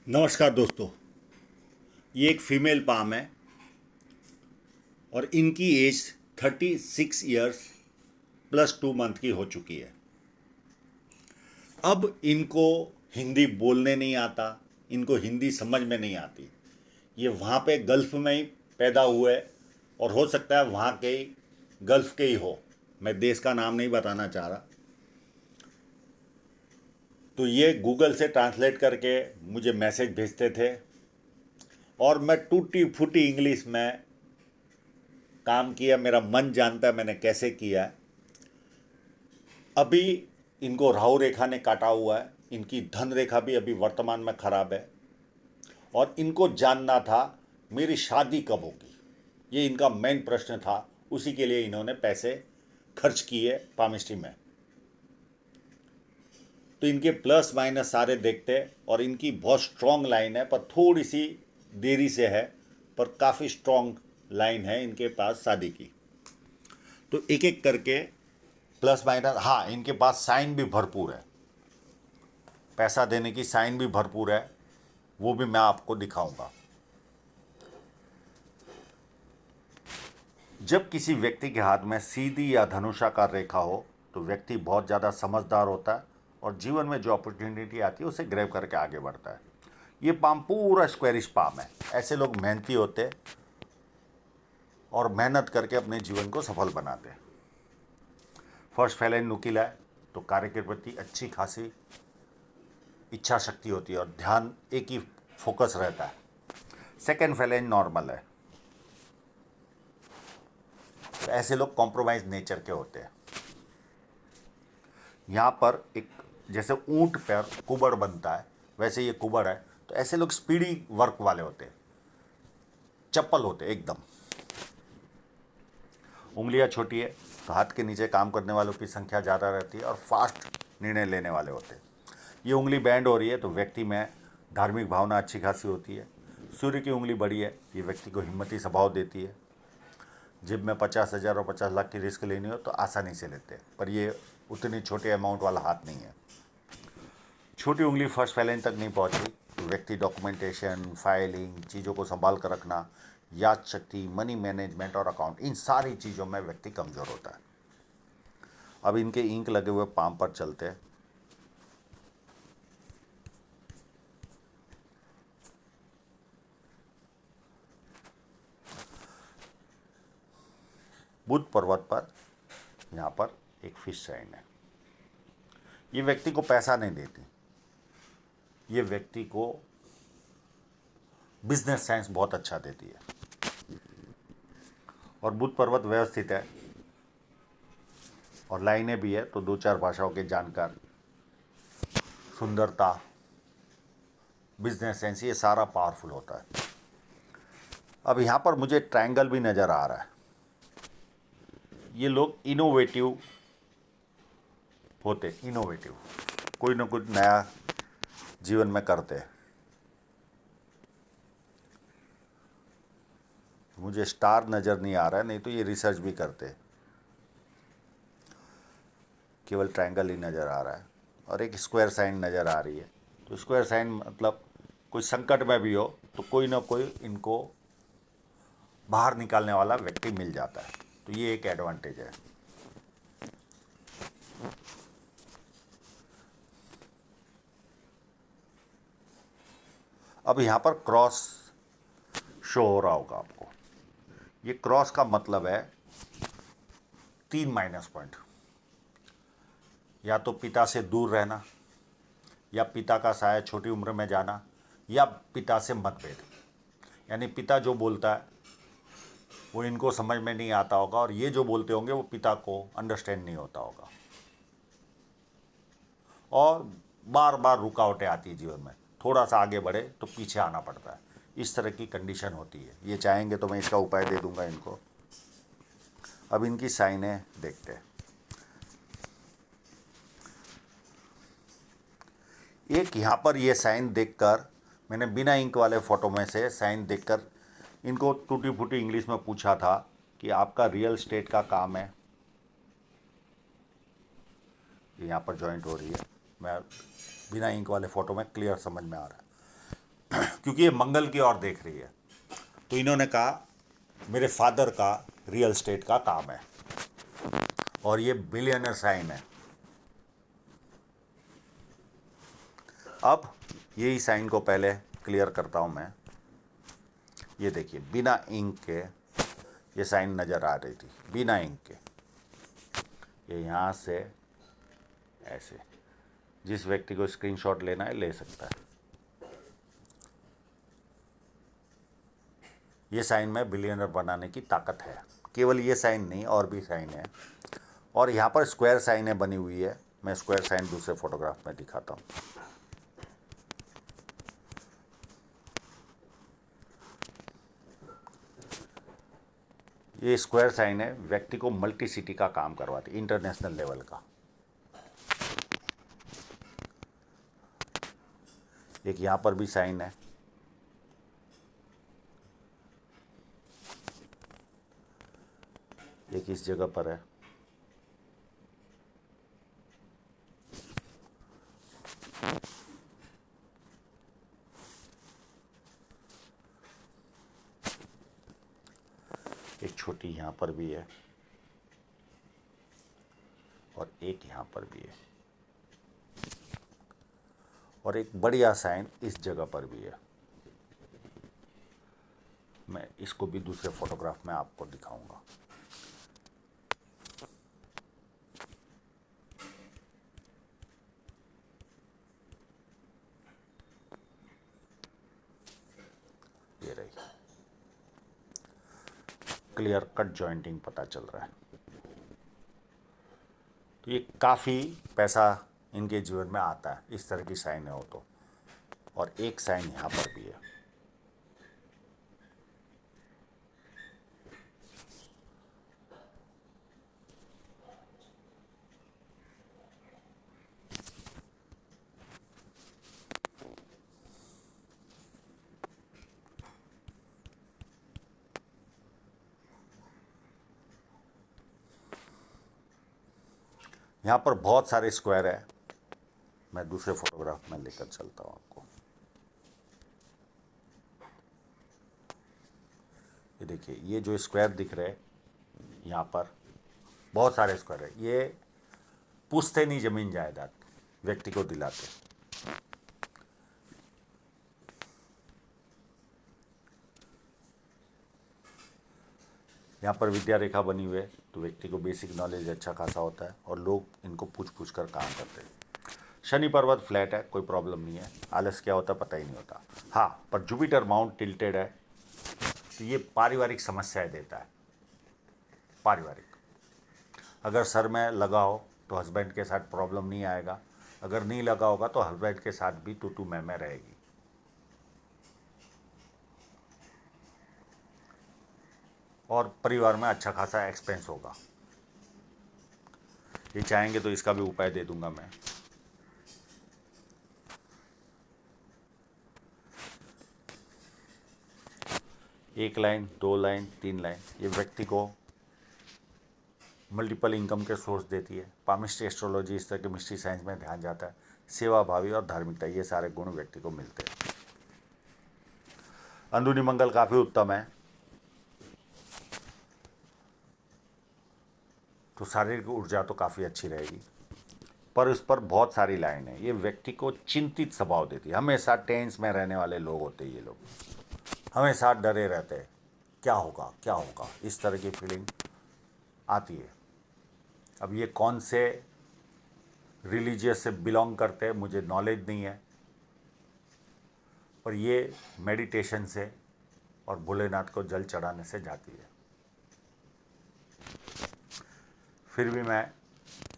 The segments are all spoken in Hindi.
नमस्कार दोस्तों। ये एक फीमेल पाम है और इनकी एज 36 ईयर्स +2 मंथ की हो चुकी है। अब इनको हिंदी बोलने नहीं आता, इनको हिंदी समझ में नहीं आती। ये वहाँ पे गल्फ़ में ही पैदा हुए और हो सकता है वहाँ के ही गल्फ़ के ही हो। मैं देश का नाम नहीं बताना चाह रहा। तो ये गूगल से ट्रांसलेट करके मुझे मैसेज भेजते थे और मैं टूटी फूटी इंग्लिश में काम किया। मेरा मन जानता है मैंने कैसे किया है। अभी इनको राहु रेखा ने काटा हुआ है, इनकी धन रेखा भी अभी वर्तमान में खराब है और इनको जानना था मेरी शादी कब होगी। ये इनका मेन प्रश्न था, उसी के लिए इन्होंने पैसे खर्च किए पामिस्ट्री में। तो इनके प्लस माइनस सारे देखते और इनकी बहुत स्ट्रॉन्ग लाइन है, पर थोड़ी सी देरी से है, पर काफ़ी स्ट्रॉन्ग लाइन है इनके पास शादी की। तो एक एक करके प्लस माइनस, हाँ इनके पास साइन भी भरपूर है, पैसा देने की साइन भी भरपूर है, वो भी मैं आपको दिखाऊंगा। जब किसी व्यक्ति के हाथ में सीधी या धनुषाकार रेखा हो तो व्यक्ति बहुत ज़्यादा समझदार होता है और जीवन में जो अपॉर्चुनिटी आती है उसे ग्रैब करके आगे बढ़ता है। ये पाम पूरा स्क्वेरिश पाम है। ऐसे लोग मेहनती होते और मेहनत करके अपने जीवन को सफल बनाते हैं। फर्स्ट फैलेन नुकीला है तो कार्य के प्रति अच्छी खासी इच्छा शक्ति होती है और ध्यान एक ही फोकस रहता है। सेकेंड फैलेन नॉर्मल है तो ऐसे लोग कॉम्प्रोमाइज नेचर के होते हैं। यहाँ पर एक जैसे ऊंट पर कुबड़ बनता है वैसे ये कुबड़ है, तो ऐसे लोग स्पीडी वर्क वाले होते हैं, चप्पल होते हैं एकदम। उंगलियां छोटी है तो हाथ के नीचे काम करने वालों की संख्या ज़्यादा रहती है और फास्ट निर्णय लेने वाले होते हैं। ये उंगली बैंड हो रही है तो व्यक्ति में धार्मिक भावना अच्छी खासी होती है। सूर्य की उंगली बड़ी है, ये व्यक्ति को हिम्मती स्वभाव देती है। जेब में 50,000 और 50 लाख की रिस्क लेनी हो तो आसानी से लेते हैं, पर ये उतनी छोटे अमाउंट वाला हाथ नहीं है। छोटी उंगली फर्स्ट फैलेन तक नहीं पहुंची तो व्यक्ति डॉक्यूमेंटेशन, फाइलिंग, चीज़ों को संभाल कर रखना, याद शक्ति, मनी मैनेजमेंट और अकाउंट, इन सारी चीज़ों में व्यक्ति कमज़ोर होता है। अब इनके इंक लगे हुए पाम पर चलते हैं। बुध पर्वत पर यहाँ पर एक फिश साइन है। ये व्यक्ति को पैसा नहीं देती, ये व्यक्ति को बिजनेस साइंस बहुत अच्छा देती है। और बुध पर्वत व्यवस्थित है और लाइनें भी है तो 2-4 भाषाओं के जानकार, सुंदरता, बिजनेस सेंस, ये सारा पावरफुल होता है। अब यहाँ पर मुझे ट्रायंगल भी नज़र आ रहा है। ये लोग इनोवेटिव होते, इनोवेटिव कोई ना कुछ नया जीवन में करते हैं। मुझे स्टार नज़र नहीं आ रहा है, नहीं तो ये रिसर्च भी करते। केवल ट्रायंगल ही नज़र आ रहा है और एक स्क्वायर साइन नज़र आ रही है। तो स्क्वायर साइन मतलब कोई संकट में भी हो तो कोई ना कोई इनको बाहर निकालने वाला व्यक्ति मिल जाता है, तो ये एक एडवांटेज है। अब यहाँ पर क्रॉस शो हो रहा होगा आपको। ये क्रॉस का मतलब है 3 माइनस पॉइंट, या तो पिता से दूर रहना, या पिता का साया छोटी उम्र में जाना, या पिता से मतभेद। यानी पिता जो बोलता है वो इनको समझ में नहीं आता होगा और ये जो बोलते होंगे वो पिता को अंडरस्टैंड नहीं होता होगा और बार बार रुकावटें आती है जीवन में। थोड़ा सा आगे बढ़े तो पीछे आना पड़ता है, इस तरह की कंडीशन होती है। ये चाहेंगे तो मैं इसका उपाय दे दूंगा इनको। अब इनकी साइनें देखते हैं। एक यहाँ पर ये साइन देखकर, मैंने बिना इंक वाले फ़ोटो में से साइन देखकर इनको टूटी फूटी इंग्लिश में पूछा था कि आपका रियल स्टेट का काम है। ये यहाँ पर जॉइंट हो रही है, मैं बिना इंक वाले फ़ोटो में क्लियर समझ में आ रहा है। क्योंकि ये मंगल की ओर देख रही है। तो इन्होंने कहा मेरे फादर का रियल एस्टेट का काम है और ये बिलियनर साइन है। अब यही साइन को पहले क्लियर करता हूं मैं। ये देखिए बिना इंक के ये साइन नज़र आ रही थी, बिना इंक के। ये यहाँ से ऐसे, जिस व्यक्ति को स्क्रीनशॉट लेना है ले सकता है। ये साइन में बिलियनर बनाने की ताकत है। केवल ये साइन नहीं, और भी साइन है। और यहाँ पर स्क्वायर साइनें बनी हुई है। मैं स्क्वायर साइन दूसरे फोटोग्राफ में दिखाता हूँ। ये स्क्वायर साइन है, व्यक्ति को मल्टी सिटी का काम करवाती, इंटरनेशनल लेवल का। एक यहाँ पर भी साइन है। एक इस जगह पर है। एक छोटी यहाँ पर भी है और एक यहाँ पर भी है और एक बढ़िया साइन इस जगह पर भी है। मैं इसको भी दूसरे फोटोग्राफ में आपको दिखाऊंगा। ये रही, क्लियर कट जॉइंटिंग पता चल रहा है। तो ये काफ़ी पैसा इनके जीवन में आता है, इस तरह की साइन है वो तो। और एक साइन यहाँ पर भी है। यहाँ पर बहुत सारे स्क्वायर है। मैं दूसरे फोटोग्राफ में लेकर चलता हूँ आपको। ये देखिए, ये जो स्क्वायर दिख रहे हैं यहाँ पर बहुत सारे स्क्वायर है। ये पूछते नहीं जमीन जायदाद, व्यक्ति को दिलाते। यहाँ पर विद्या रेखा बनी हुई है तो व्यक्ति को बेसिक नॉलेज अच्छा खासा होता है और लोग इनको पूछ पूछ कर काम करते हैं। शनि पर्वत फ्लैट है, कोई प्रॉब्लम नहीं है। आलस क्या होता है पता ही नहीं होता। हाँ, पर जुपिटर माउंट टिल्टेड है तो ये पारिवारिक समस्याएं देता है। पारिवारिक, अगर सर में लगा हो तो हस्बैंड के साथ प्रॉब्लम नहीं आएगा, अगर नहीं लगा होगा तो हस्बैंड के साथ भी तू मैं रहेगी। और परिवार में अच्छा खासा एक्सपेंस होगा। ये चाहेंगे तो इसका भी उपाय दे दूंगा मैं। एक लाइन, 2 लाइन, 3 लाइन, ये व्यक्ति को मल्टीपल इनकम के सोर्स देती है। पामिस्ट्री, एस्ट्रोलॉजी, इस तरह के मिस्ट्री साइंस में ध्यान जाता है। सेवा भावी और धार्मिकता, ये सारे गुण व्यक्ति को मिलते हैं। अंदरूनी मंगल काफ़ी उत्तम है। तो शारीरिक ऊर्जा तो काफ़ी अच्छी रहेगी, पर इस पर बहुत सारी लाइन है। ये व्यक्ति को चिंतित स्वभाव देती है। हमेशा टेंस में रहने वाले लोग होते हैं ये लोग, हमेशा डरे रहते हैं, क्या होगा क्या होगा, इस तरह की फीलिंग आती है। अब ये कौन से रिलीजियस से बिलोंग करते हैं मुझे नॉलेज नहीं है, पर ये मेडिटेशन से और भोलेनाथ को जल चढ़ाने से जाती है। फिर भी मैं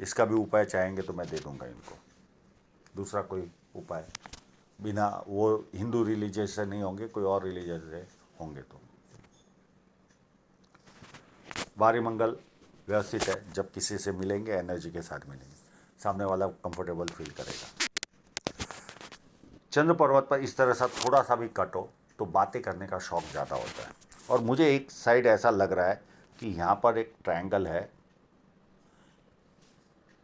इसका भी उपाय चाहेंगे तो मैं दे दूंगा इनको। दूसरा कोई उपाय बिना, वो हिंदू रिलीजियस से नहीं होंगे, कोई और रिलीजियस से होंगे तो। बाहरी मंगल व्यवस्थित है। जब किसी से मिलेंगे एनर्जी के साथ मिलेंगे, सामने वाला कंफर्टेबल फील करेगा। चंद्र पर्वत पर इस तरह सा थोड़ा सा भी कट हो तो बातें करने का शौक ज़्यादा होता है। और मुझे एक साइड ऐसा लग रहा है कि यहाँ पर एक ट्रायंगल है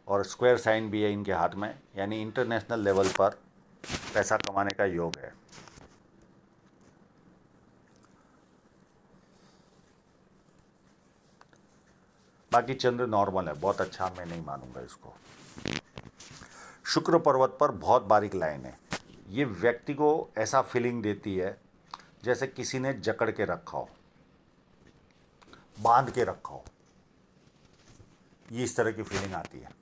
और स्क्वायर साइन भी है इनके हाथ में, यानी इंटरनेशनल लेवल पर पैसा कमाने का योग है। बाकी चंद्र नॉर्मल है, बहुत अच्छा मैं नहीं मानूंगा इसको। शुक्र पर्वत पर बहुत बारीक लाइन है। ये व्यक्ति को ऐसा फीलिंग देती है जैसे किसी ने जकड़ के रखा हो, बांध के रखा हो, ये इस तरह की फीलिंग आती है।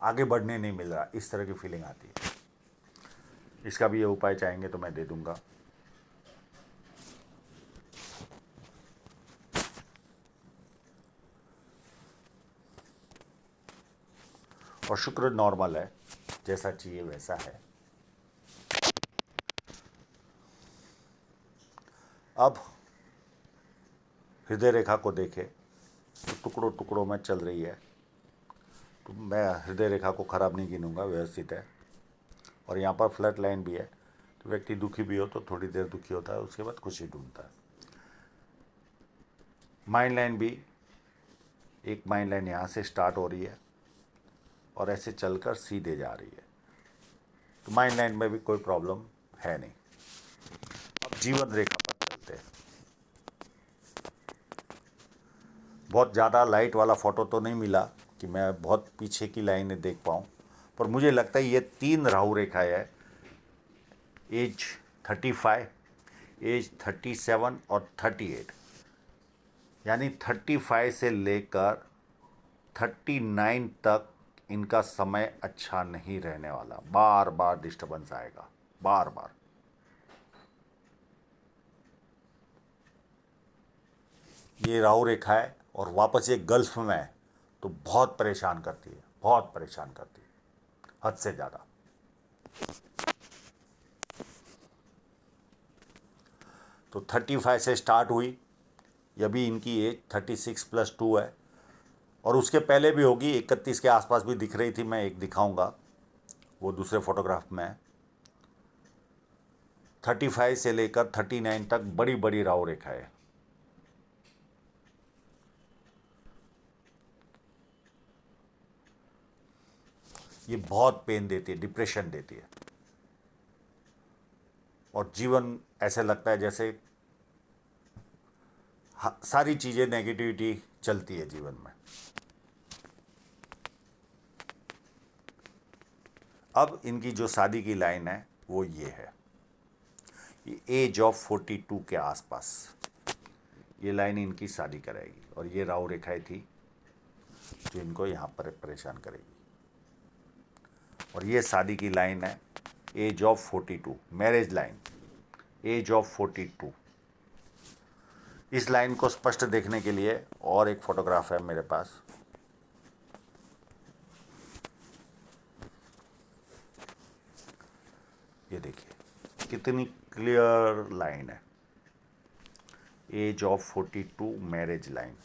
आगे बढ़ने नहीं मिल रहा, इस तरह की फीलिंग आती है। इसका भी ये उपाय चाहेंगे तो मैं दे दूंगा। और शुक्र नॉर्मल है, जैसा चाहिए वैसा है। अब हृदय रेखा को देखे तो टुकड़ों टुकड़ों में चल रही है, तो मैं हृदय रेखा को खराब नहीं गिनूंगा, व्यवस्थित है। और यहाँ पर फ्लैट लाइन भी है, तो व्यक्ति दुखी भी हो तो थोड़ी देर दुखी होता है, उसके बाद खुशी ढूंढता है। माइंड लाइन भी, एक माइंड लाइन यहाँ से स्टार्ट हो रही है और ऐसे चलकर सीधे जा रही है, तो माइंड लाइन में भी कोई प्रॉब्लम है नहीं। अब जीवन रेखा पर चलते हैं। बहुत ज़्यादा लाइट वाला फ़ोटो तो नहीं मिला कि मैं बहुत पीछे की लाइनें देख पाऊँ, पर मुझे लगता है ये 3 राहु रेखाएं है। एज 35, एज 37 और 38, यानी 35 से लेकर 39 तक इनका समय अच्छा नहीं रहने वाला। बार बार डिस्टर्बेंस आएगा, बार बार। ये राहु रेखा है और वापस ये गल्फ में है, तो बहुत परेशान करती है, बहुत परेशान करती है, हद से ज़्यादा। तो 35 से स्टार्ट हुई, अभी इनकी एज 36+2 है, और उसके पहले भी होगी, 31 के आसपास भी दिख रही थी, मैं एक दिखाऊंगा, वो दूसरे फोटोग्राफ में। 35 से लेकर 39 तक बड़ी बड़ी राहु रेखा है। ये बहुत पेन देती है, डिप्रेशन देती है, और जीवन ऐसे लगता है जैसे सारी चीज़ें नेगेटिविटी चलती है जीवन में। अब इनकी जो शादी की लाइन है वो ये है, एज ऑफ 42 के आसपास ये लाइन इनकी शादी कराएगी, और ये राहु रेखाएं थी जो इनको यहाँ पर परेशान करेगी। और ये शादी की लाइन है, age of 42, marriage line, age of 42। इस लाइन को स्पष्ट देखने के लिए और एक फोटोग्राफ है मेरे पास, ये देखिए कितनी क्लियर लाइन है, एज ऑफ 42 मैरिज लाइन।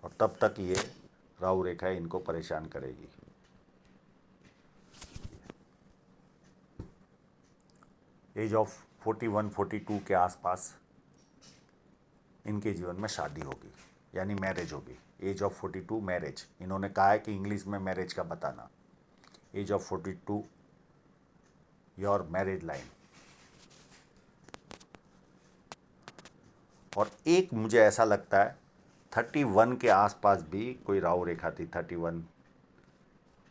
और तब तक ये राहु रेखा इनको परेशान करेगी। एज ऑफ 41 42 के आसपास इनके जीवन में शादी होगी, यानी मैरिज होगी। एज ऑफ 42 मैरिज, इन्होंने कहा है कि इंग्लिश में मैरिज का बताना। Age of 42 your marriage line. और एक मुझे ऐसा लगता है 31 के आसपास भी कोई राहु रेखा थी, 31,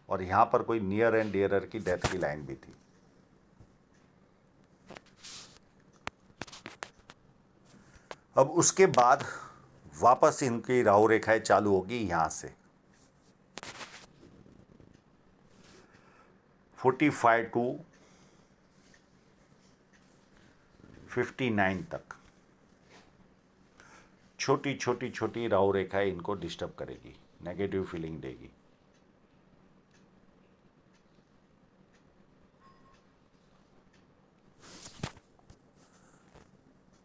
और यहाँ पर कोई नियर एंड डियरर की डेथ की लाइन भी थी। अब उसके बाद वापस इनकी राहु रेखाएं चालू होगी यहाँ से 45 टू 59 तक छोटी छोटी छोटी राहु रेखाएं इनको डिस्टर्ब करेगी, नेगेटिव फीलिंग देगी।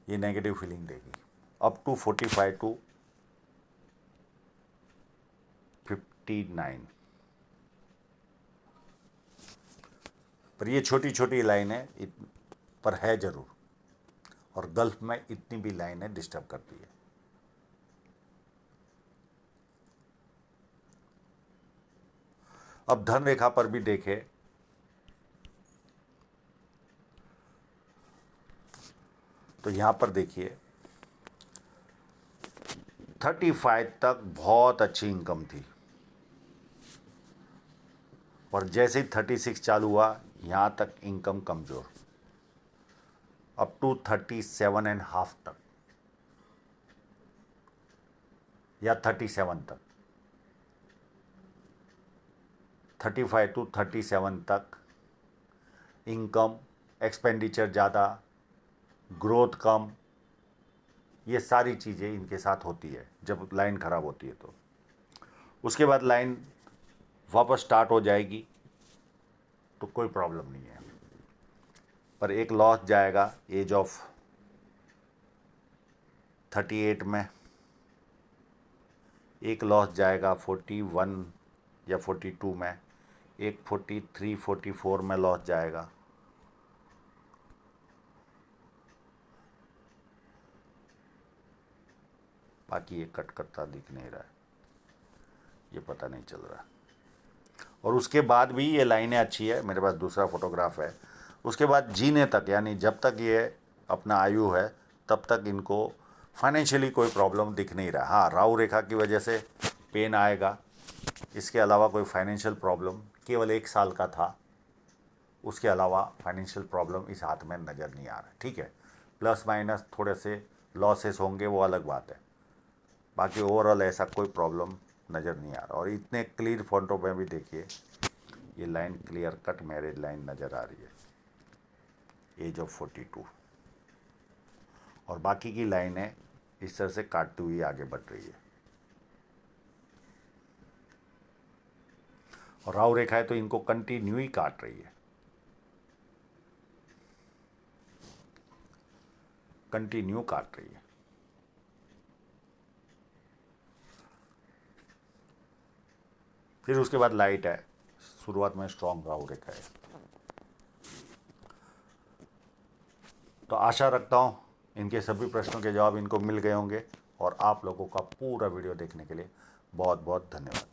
ये नेगेटिव फीलिंग देगी अप टू 45 टू 59। पर ये छोटी छोटी लाइनें पर है ज़रूर, और गल्फ में इतनी भी लाइनें डिस्टर्ब करती है। अब धन रेखा पर भी देखें तो यहाँ पर देखिए 35 तक बहुत अच्छी इनकम थी, और जैसे ही 36 चालू हुआ यहाँ तक इनकम कमज़ोर, अप टू 37.5 तक या 37 तक, 35 टू 37 तक इनकम, एक्सपेंडिचर ज़्यादा, ग्रोथ कम, ये सारी चीज़ें इनके साथ होती है जब लाइन ख़राब होती है। तो उसके बाद लाइन वापस स्टार्ट हो जाएगी तो कोई प्रॉब्लम नहीं है, पर एक लॉस जाएगा एज ऑफ 38 में, एक लॉस जाएगा 41 या 42 में, एक 43 44 में लॉस जाएगा, बाकी ये कट करता दिख नहीं रहा है, ये पता नहीं चल रहा। और उसके बाद भी ये लाइनें अच्छी है, मेरे पास दूसरा फोटोग्राफ है। उसके बाद जीने तक, यानी जब तक ये अपना आयु है तब तक इनको फाइनेंशियली कोई प्रॉब्लम दिख नहीं रहा। हाँ, राहु रेखा की वजह से पेन आएगा, इसके अलावा कोई फाइनेंशियल प्रॉब्लम केवल 1 साल का था, उसके अलावा फाइनेंशियल प्रॉब्लम इस हाथ में नज़र नहीं आ रहा। ठीक है, प्लस माइनस थोड़े से लॉसेस होंगे, वो अलग बात है, बाकी ओवरऑल ऐसा कोई प्रॉब्लम नज़र नहीं आ रहा। और इतने क्लियर फोटो में भी देखिए ये line clear cut marriage line नज़र आ रही है, एज ऑफ 42, और बाकी की लाइनें इस तरह से काटती हुई आगे बढ़ रही है। और राहु रेखाएं तो इनको कंटिन्यू ही काट रही है, कंटिन्यू काट रही है। फिर उसके बाद लाइट है, शुरुआत में स्ट्रॉन्ग राहु रेखा है। तो आशा रखता हूँ इनके सभी प्रश्नों के जवाब इनको मिल गए होंगे, और आप लोगों का पूरा वीडियो देखने के लिए बहुत बहुत धन्यवाद।